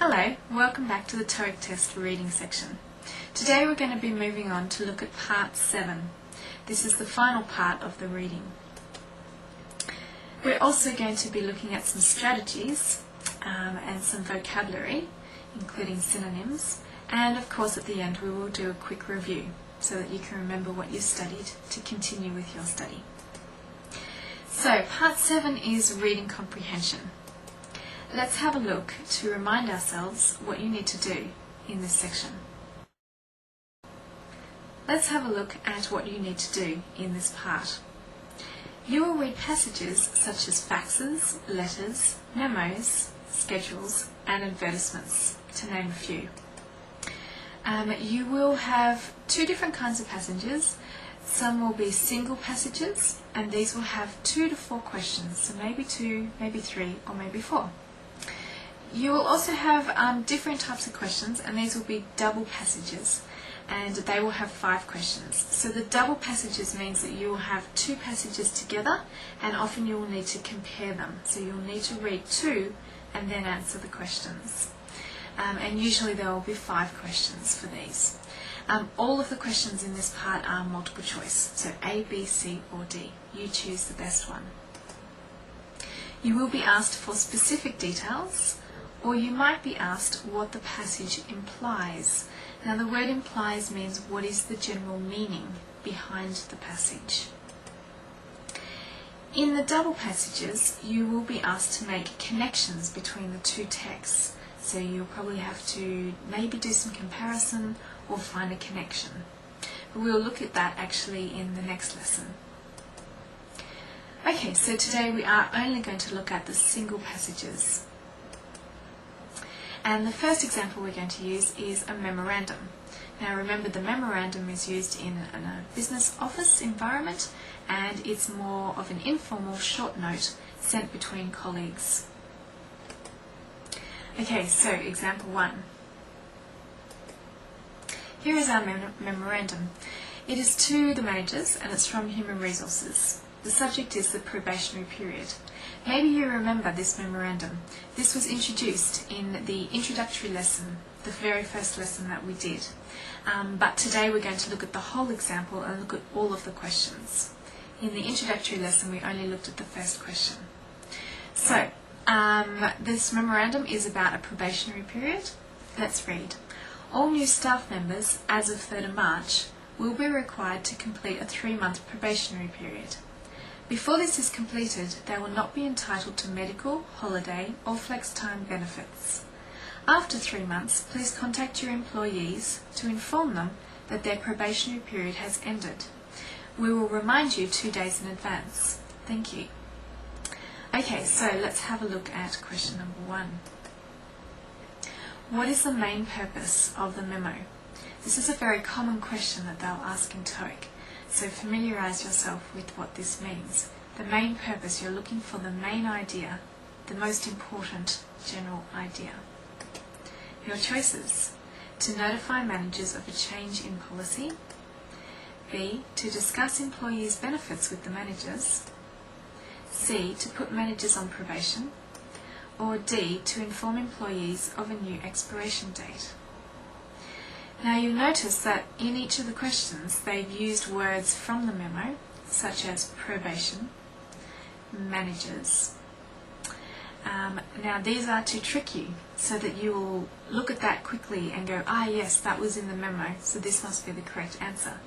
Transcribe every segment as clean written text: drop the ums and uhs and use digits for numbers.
Hello, welcome back to the TOEIC test reading section. Today we're going to be moving on to look at part 7. This is the final part of the reading. We're also going to be looking at some strategies and some vocabulary, including synonyms, and of course at the end we will do a quick review so that you can remember what you studied to continue with your study. So part 7 is reading comprehension. Let's have a look to remind ourselves what you need to do in this section. Let's have a look at what you need to do in this part. You will read passages such as faxes, letters, memos, schedules and advertisements, to name a few. You will have two different kinds of passages. Some will be single passages and these will have 2 to 4 questions, so maybe 2, maybe 3 or maybe 4. You will also have different types of questions, and these will be double passages, and they will have 5 questions. So the double passages means that you will have 2 passages together, and often you will need to compare them. So you'll need to read 2 and then answer the questions. And usually there will be 5 questions for these. All of the questions in this part are multiple choice, so A, B, C or D. You choose the best one. You will be asked for specific details, or you might be asked what the passage implies. Now the word implies means what is the general meaning behind the passage. In the double passages, you will be asked to make connections between the 2 texts. So you'll probably have to maybe do some comparison or find a connection. But we'll look at that actually in the next lesson. Okay, so today we are only going to look at the single passages. And the first example we're going to use is a memorandum. Now remember, the memorandum is used in a business office environment, and it's more of an informal short note sent between colleagues. Okay, so example 1. Here is our memorandum. It is to the managers and it's from Human Resources. The subject is the probationary period. Maybe you remember this memorandum. This was introduced in the introductory lesson, the very first lesson that we did. But today we're going to look at the whole example and look at all of the questions. In the introductory lesson we only looked at the first question. So, this memorandum is about a probationary period. Let's read. All new staff members, as of 3rd of March, will be required to complete a 3-month probationary period. Before this is completed, they will not be entitled to medical, holiday or flex time benefits. After 3 months, please contact your employees to inform them that their probationary period has ended. We will remind you 2 days in advance. Thank you. Okay, so let's have a look at question number 1. What is the main purpose of the memo? This is a very common question that they'll ask in TOEIC. So familiarise yourself with what this means. The main purpose, you're looking for the main idea, the most important general idea. Your choices: to notify managers of a change in policy, B, to discuss employees' benefits with the managers, C, to put managers on probation, or D, to inform employees of a new expiration date. Now you'll notice that in each of the questions they've used words from the memo, such as probation, managers. Now these are to trick you, so that you will look at that quickly and go, ah yes, that was in the memo, so this must be the correct answer.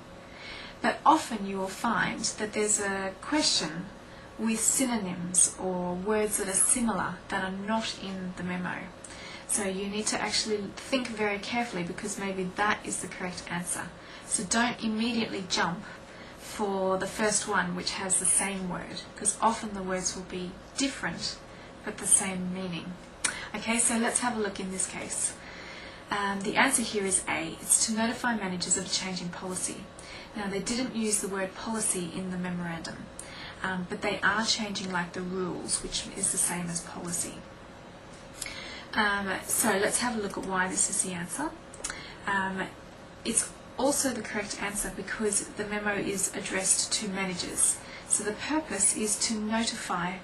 But often you will find that there's a question with synonyms or words that are similar that are not in the memo. So you need to actually think very carefully, because maybe that is the correct answer. So don't immediately jump for the first one which has the same word, because often the words will be different but the same meaning. Okay, so let's have a look in this case. The answer here is A. It's to notify managers of a change in policy. Now they didn't use the word policy in the memorandum, but they are changing like the rules, which is the same as policy. So let's have a look at why this is the answer. It's also the correct answer because the memo is addressed to managers. So the purpose is to notify